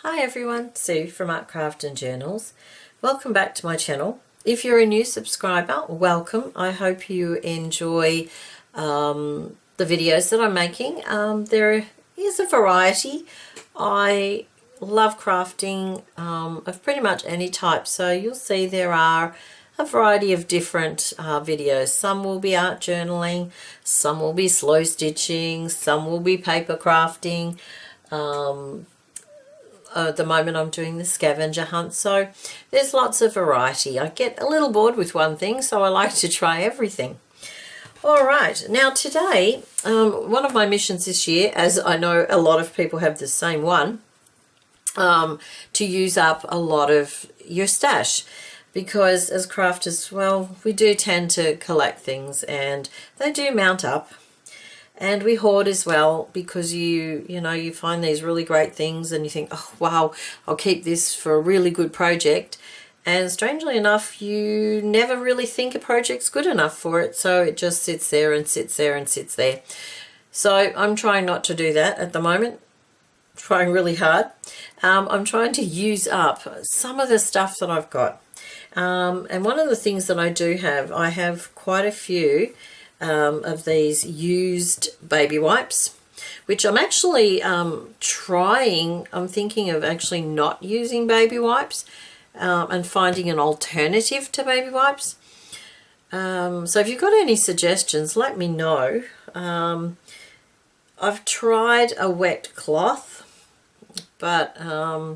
Hi everyone, Sue from Art Craft and Journals. Welcome back to my channel. If you're a new subscriber, welcome. I hope you enjoy the videos that I'm making. There is a variety. I love crafting of pretty much any type, so you'll see there are a variety of different videos. Some will be art journaling, some will be slow stitching, some will be paper crafting. At the moment I'm doing the scavenger hunt, so there's lots of variety. I get a little bored with one thing, so I like to try everything. Alright, now today, one of my missions this year, as I know a lot of people have the same one, to use up a lot of your stash, because as crafters, well, we do tend to collect things and they do mount up. And we hoard as well, because you find these really great things and you think, oh wow, I'll keep this for a really good project. And strangely enough, you never really think a project's good enough for it, so it just sits there and sits there and sits there. So I'm trying not to do that at the moment. Trying really hard. I'm trying to use up some of the stuff that I've got. And one of the things that I do have, I have quite a few of these used baby wipes, which I'm actually I'm thinking of actually not using baby wipes and finding an alternative to baby wipes. So if you've got any suggestions, let me know. I've tried a wet cloth, but I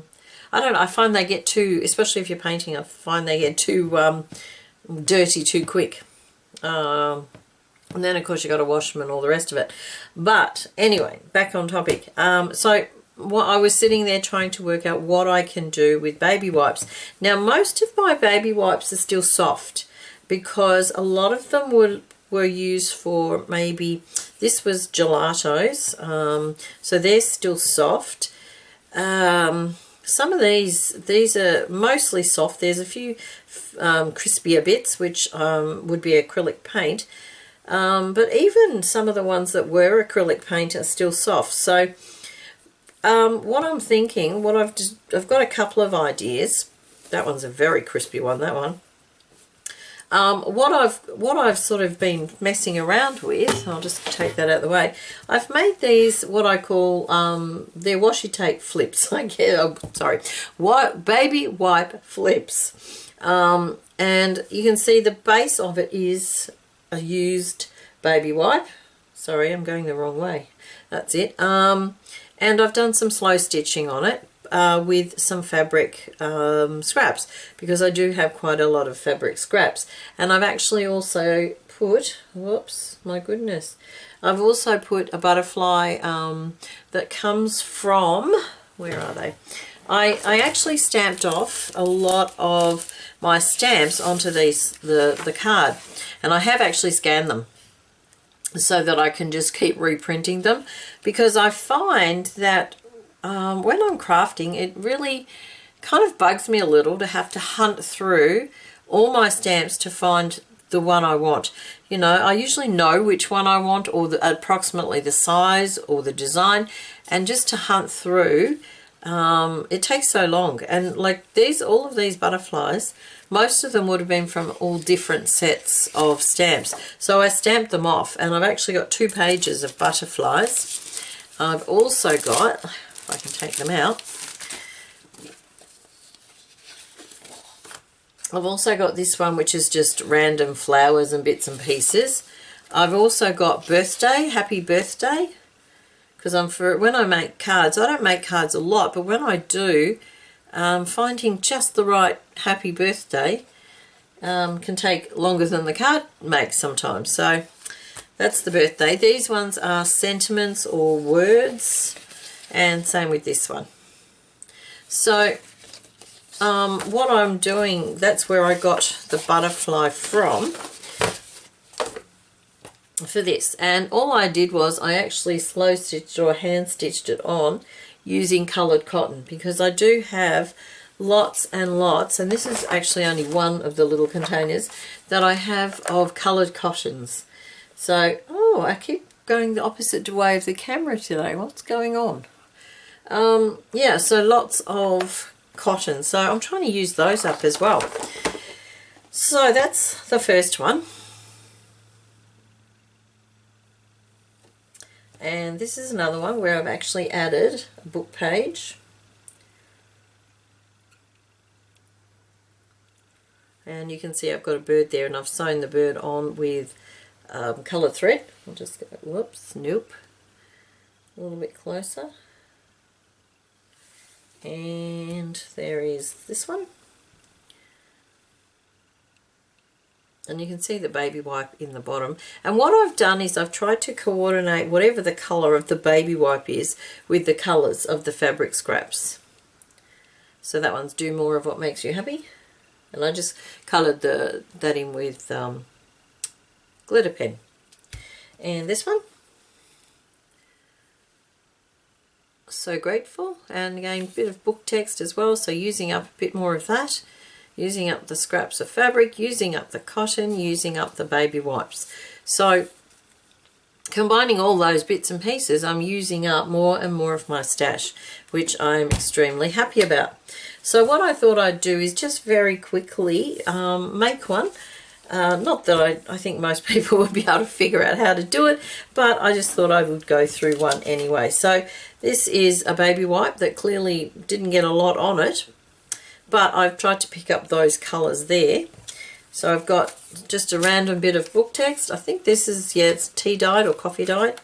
don't know, I find they get too, especially if you're painting, I find they get too dirty too quick. And then, of course, you've got to wash them and all the rest of it. But anyway, back on topic. So what I was sitting there trying to work out what I can do with baby wipes. Now, most of my baby wipes are still soft, because a lot of them were used for, maybe, this was gelatos. So they're still soft. Some of these are mostly soft. There's a few crispier bits, which would be acrylic paint. But even some of the ones that were acrylic paint are still soft. So what I'm thinking, I've got a couple of ideas. That one's a very crispy one, that one. What I've sort of been messing around with, I'll just take that out of the way. I've made these what I call they're washi tape flips. Baby wipe flips. And you can see the base of it is a used baby wipe. Sorry, I'm going the wrong way. That's it. And I've done some slow stitching on it with some fabric scraps, because I do have quite a lot of fabric scraps. And I've actually also put, whoops, my goodness, I've also put a butterfly that comes from, where are they? I actually stamped off a lot of my stamps onto the card, and I have actually scanned them so that I can just keep reprinting them, because I find that when I'm crafting, it really kind of bugs me a little to have to hunt through all my stamps to find the one I want. You know, I usually know which one I want, or approximately the size or the design, and just to hunt through, it takes so long. And like all of these butterflies, most of them would have been from all different sets of stamps. So I stamped them off, and I've actually got 2 pages of butterflies. I've also got, if I can take them out, I've also got this one, which is just random flowers and bits and pieces. I've also got birthday, happy birthday, because when I make cards, I don't make cards a lot, but when I do, finding just the right happy birthday can take longer than the card makes sometimes. So that's the birthday. These ones are sentiments or words, and same with this one. So what I'm doing, that's where I got the butterfly from for this. And all I did was I actually slow stitched or hand stitched it on using coloured cotton, because I do have lots and lots, and this is actually only one of the little containers that I have of coloured cottons. So, oh, I keep going the opposite way of the camera today. What's going on? Yeah, so lots of cotton. So I'm trying to use those up as well. So that's the first one. And this is another one where I've actually added a book page. And you can see I've got a bird there, and I've sewn the bird on with colour thread. I'll just go, whoops, nope, a little bit closer. And there is this one. And you can see the baby wipe in the bottom. And what I've done is I've tried to coordinate whatever the colour of the baby wipe is with the colours of the fabric scraps. So that one's Do More of What Makes You Happy. And I just coloured that in with glitter pen. And this one, So Grateful. And again, a bit of book text as well, so using up a bit more of that. Using up the scraps of fabric, using up the cotton, using up the baby wipes. So combining all those bits and pieces, I'm using up more and more of my stash, which I'm extremely happy about. So what I thought I'd do is just very quickly make one. Not that I think most people would be able to figure out how to do it, but I just thought I would go through one anyway. So this is a baby wipe that clearly didn't get a lot on it, but I've tried to pick up those colours there. So I've got just a random bit of book text. I think this is, yeah, it's tea dyed or coffee dyed.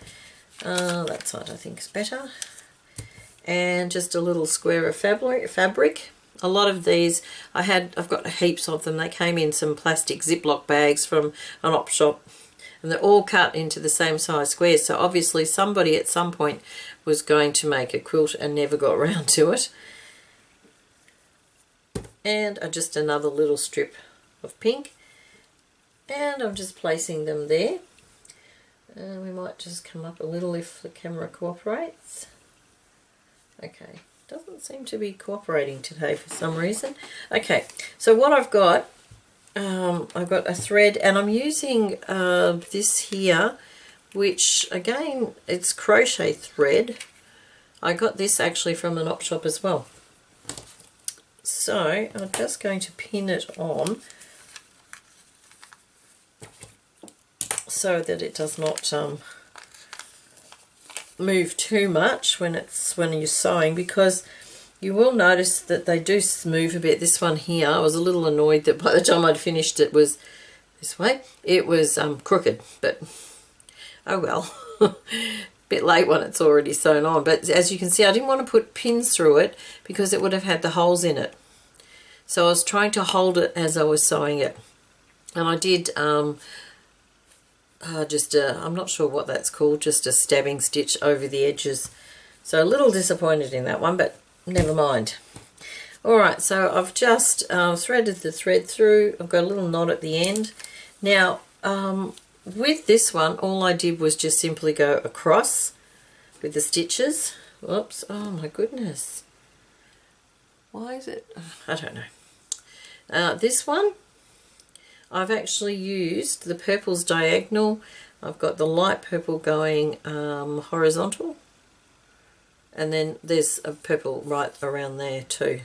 That side I think is better. And just a little square of fabric. A lot of these, I've got heaps of them. They came in some plastic Ziploc bags from an op shop. And they're all cut into the same size squares. So obviously somebody at some point was going to make a quilt and never got around to it. And just another little strip of pink, and I'm just placing them there. We might just come up a little if the camera cooperates. Okay, doesn't seem to be cooperating today for some reason. Okay, so what I've got a thread, and I'm using this here, which again, it's crochet thread. I got this actually from an op shop as well. So I'm just going to pin it on so that it does not move too much when you're sewing, because you will notice that they do move a bit. This one here, I was a little annoyed that by the time I'd finished it was this way. It was crooked, but oh well. Bit late when it's already sewn on, but as you can see I didn't want to put pins through it because it would have had the holes in it. So I was trying to hold it as I was sewing it, and I did I'm not sure what that's called, just a stabbing stitch over the edges. So a little disappointed in that one, but never mind. Alright, so I've just threaded the thread through. I've got a little knot at the end. Now with this one, all I did was just simply go across with the stitches. Whoops, oh my goodness. Why is it? I don't know. This one, I've actually used the purple's diagonal. I've got the light purple going horizontal. And then there's a purple right around there too.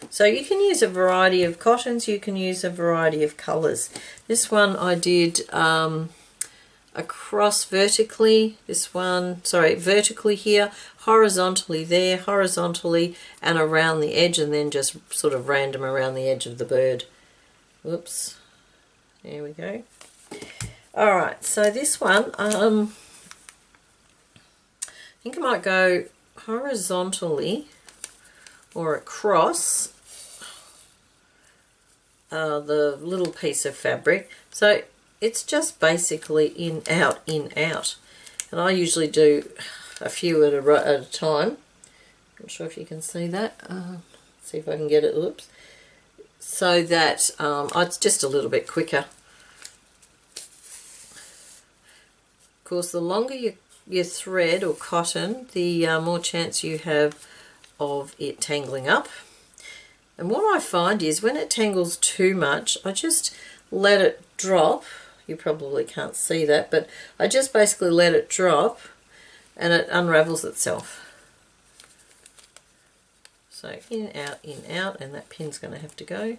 So you can use a variety of cottons, you can use a variety of colours. This one I did across vertically, this one, sorry, vertically here, horizontally there, horizontally and around the edge, and then just sort of random around the edge of the bird. Whoops, there we go. Alright, so this one, I think I might go horizontally or across the little piece of fabric. So it's just basically in, out, in, out. And I usually do a few at a time. Not sure if you can see that. See if I can get it, oops. So that it's just a little bit quicker. Of course, the longer your thread or cotton, the more chance you have of it tangling up. And what I find is when it tangles too much, I just let it drop. You probably can't see that, but I just basically let it drop and it unravels itself. So in, out, and that pin's going to have to go.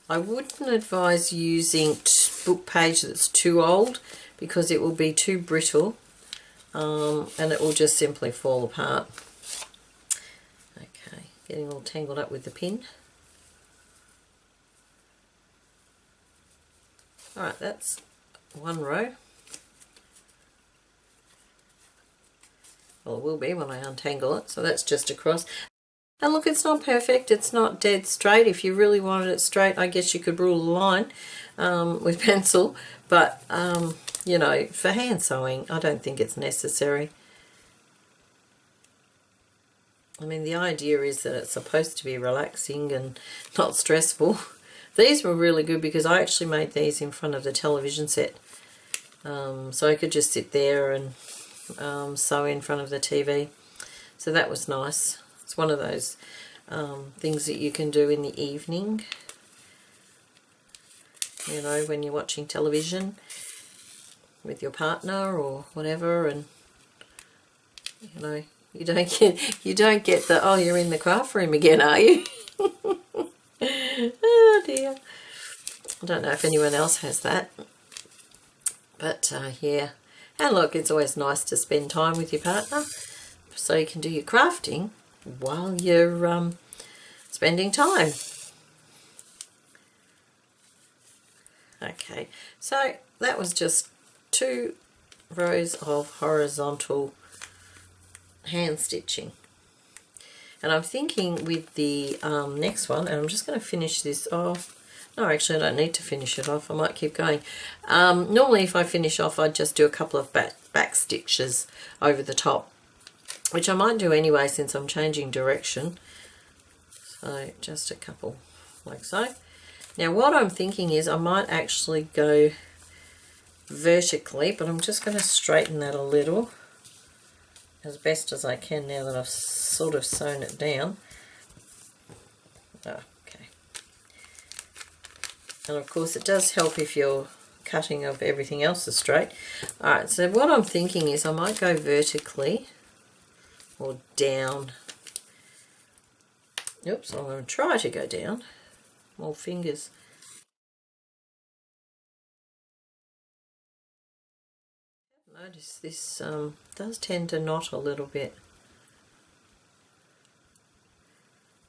I wouldn't advise using book page that's too old because it will be too brittle and it will just simply fall apart. Okay, getting all tangled up with the pin. Alright, that's one row. Well, it will be when I untangle it, so that's just across. And look, it's not perfect, it's not dead straight. If you really wanted it straight, I guess you could rule a line with pencil, but you know, for hand sewing, I don't think it's necessary. I mean, the idea is that it's supposed to be relaxing and not stressful. These were really good because I actually made these in front of the television set. So I could just sit there and sew in front of the TV. So that was nice. It's one of those things that you can do in the evening, you know, when you're watching television with your partner or whatever, and you know, you don't get the, oh, you're in the craft room again, are you? Oh dear. I don't know if anyone else has that, but yeah. And look, it's always nice to spend time with your partner so you can do your crafting while you're spending time. Okay, so that was just 2 rows of horizontal hand stitching. And I'm thinking with the next one, and I'm just going to finish this off. No, actually I don't need to finish it off. I might keep going. Normally if I finish off, I'd just do a couple of back stitches over the top, which I might do anyway since I'm changing direction. So just a couple like so. Now what I'm thinking is I might actually go vertically, but I'm just going to straighten that a little as best as I can now that I've sort of sewn it down. Oh, okay. And of course it does help if your cutting of everything else is straight. Alright, so what I'm thinking is I might go vertically or down. Oops, I'm going to try to go down. More fingers. Notice this does tend to knot a little bit.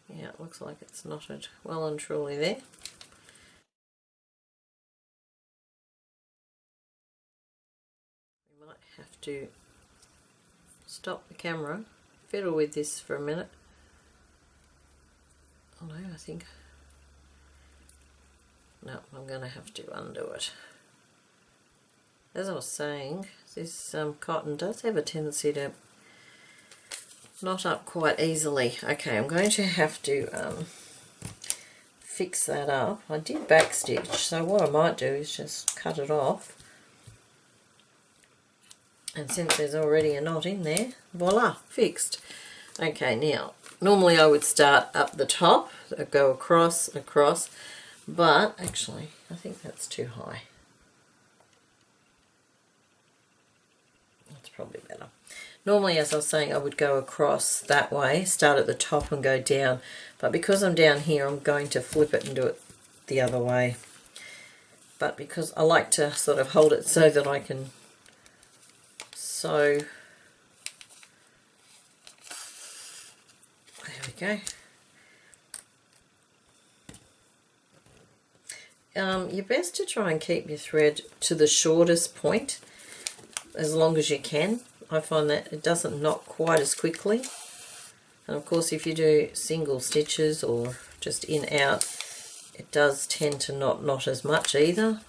Yeah, it looks like it's knotted well and truly there. We might have to stop the camera, fiddle with this for a minute. Oh no, I think... No, I'm going to have to undo it. As I was saying, this cotton does have a tendency to knot up quite easily. Okay, I'm going to have to fix that up. I did back stitch, so what I might do is just cut it off. And since there's already a knot in there, voila, fixed. Okay, now, normally I would start up the top, go across, but actually, I think that's too high. That's probably better. Normally, as I was saying, I would go across that way, start at the top and go down, but because I'm down here, I'm going to flip it and do it the other way. But because I like to sort of hold it so that I can sew. There we go. You're best to try and keep your thread to the shortest point as long as you can. I find that it doesn't knot quite as quickly. And of course if you do single stitches or just in out, it does tend to not knot as much either.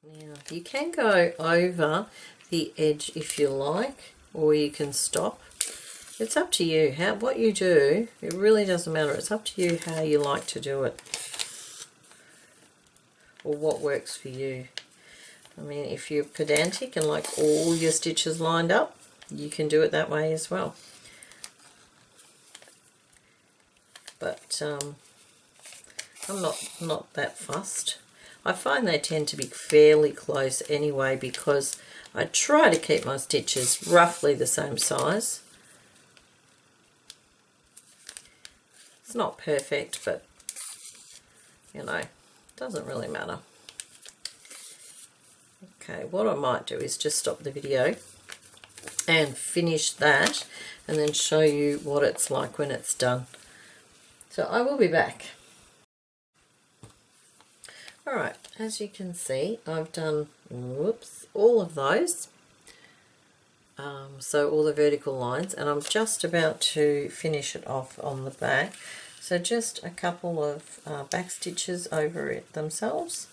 Now you can go over the edge if you like, or you can stop. It's up to you. What you do, it really doesn't matter. It's up to you how you like to do it, or what works for you. I mean, if you're pedantic and like all your stitches lined up, you can do it that way as well. but I'm not that fussed. I find they tend to be fairly close anyway, because I try to keep my stitches roughly the same size. It's not perfect, but you know, it doesn't really matter. Okay, what I might do is just stop the video and finish that, and then show you what it's like when it's done. So I will be back. Alright, as you can see, I've done, all of those. So all the vertical lines, and I'm just about to finish it off on the back. So just a couple of back stitches over it themselves.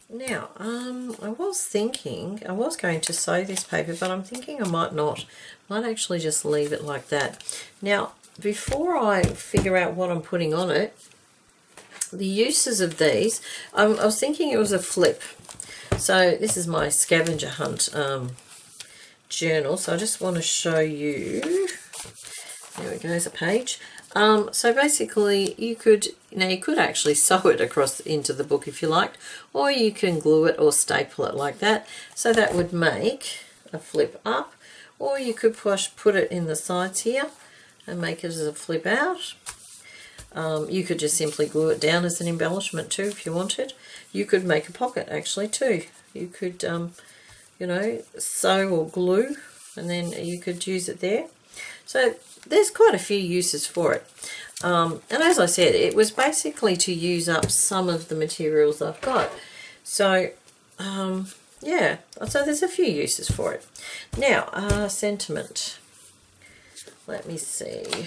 Now, I was going to sew this paper, but I'm thinking I might not. Might actually just leave it like that. Now, before I figure out what I'm putting on it, the uses of these, I was thinking it was a flip. So this is my scavenger hunt journal, so I just want to show you. There we go, there's a page. So basically you could actually sew it across into the book if you liked, or you can glue it or staple it like that, so that would make a flip up, or you could put it in the sides here and make it as a flip out. You could just simply glue it down as an embellishment too if you wanted. You could make a pocket actually too. You could you know, sew or glue, and then you could use it there. So there's quite a few uses for it. And as I said, it was basically to use up some of the materials I've got. So yeah, so there's a few uses for it. Now, sentiment. Let me see.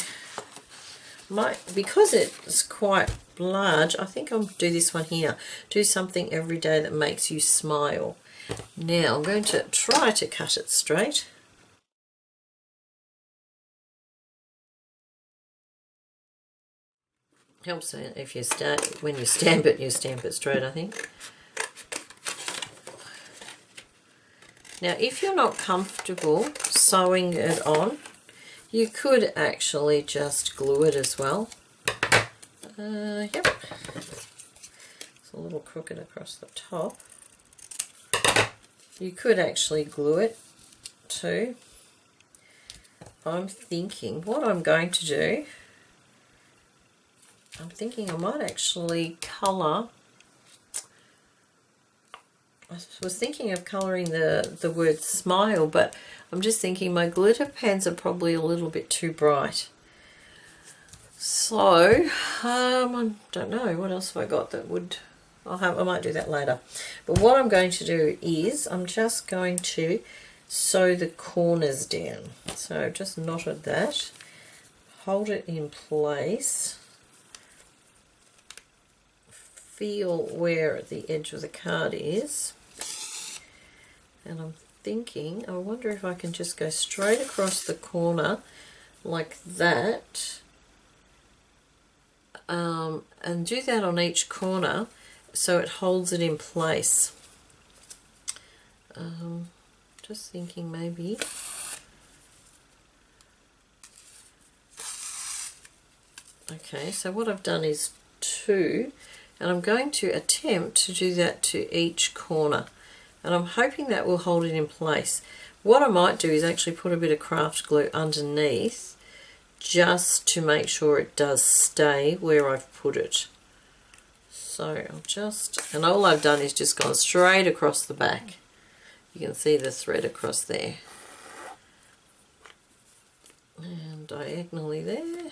Because it's quite large, I think I'll do this one here. Do something every day that makes you smile. Now I'm going to try to cut it straight. Helps if you when you stamp it straight, I think. Now, if you're not comfortable sewing it on, you could actually just glue it as well. Yep. It's a little crooked across the top. You could actually glue it too. I'm thinking what I'm going to do, I'm thinking I might actually colour. I was thinking of colouring the word smile, but I'm just thinking my glitter pens are probably a little bit too bright. So, I don't know, what else have I got that would, I might do that later. But what I'm going to do is, I'm just going to sew the corners down. So I've just knotted that, hold it in place, feel where the edge of the card is, and I'm thinking, I wonder if I can just go straight across the corner like that, and do that on each corner so it holds it in place. Just thinking maybe. Okay, so what I've done is 2, and I'm going to attempt to do that to each corner, and I'm hoping that will hold it in place. What I might do is actually put a bit of craft glue underneath just to make sure it does stay where I've put it. So I'll just, and all I've done is just gone straight across the back. You can see the thread across there. And diagonally there.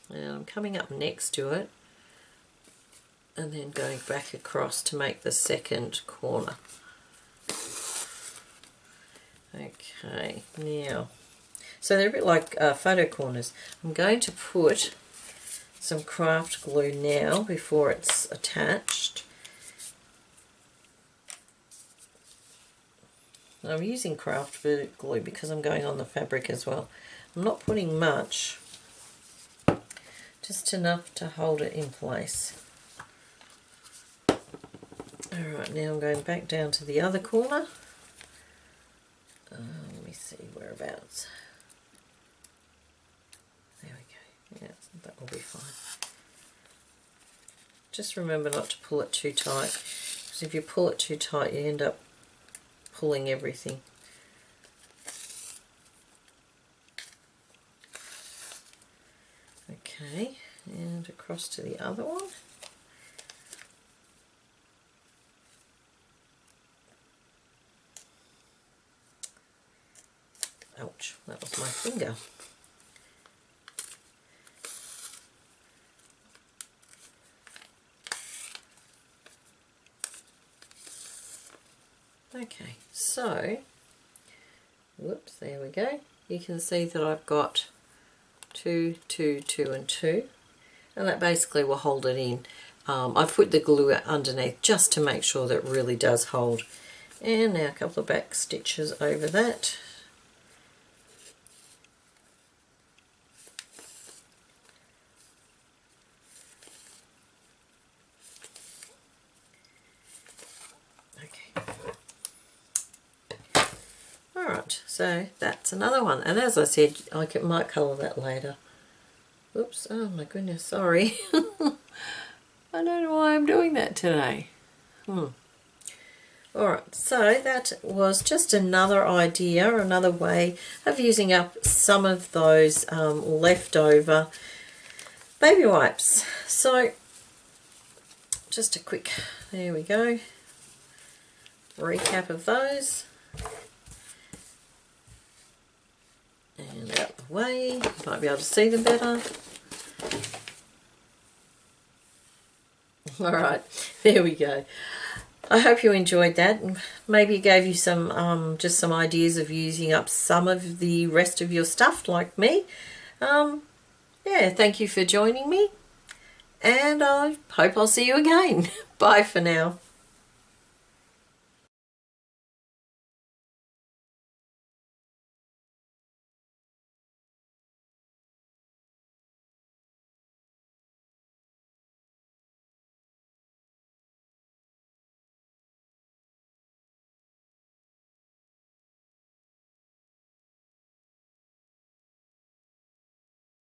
And I'm coming up next to it and then going back across to make the second corner. Okay, now, so they're a bit like photo corners. I'm going to put some craft glue now before it's attached. I'm using craft glue because I'm going on the fabric as well. I'm not putting much, just enough to hold it in place. Alright, now I'm going back down to the other corner. Let me see whereabouts. There we go. Yeah, that will be fine. Just remember not to pull it too tight, because if you pull it too tight you end up pulling everything. Okay, and across to the other one. Ouch, that was my finger. Okay, so, whoops, there we go. You can see that I've got 2, 2, 2 and 2, and that basically will hold it in. I've put the glue underneath just to make sure that it really does hold. And now a couple of back stitches over that. Alright, so that's another one, and as I said, might colour that later. Oops, oh my goodness, sorry. I don't know why I'm doing that today. Alright, so that was just another idea, another way of using up some of those leftover baby wipes. So, just a quick, there we go, recap of those. And out the way, you might be able to see them better. Alright, there we go. I hope you enjoyed that, and maybe it gave you some just some ideas of using up some of the rest of your stuff like me. Yeah, thank you for joining me, and I hope I'll see you again. Bye for now.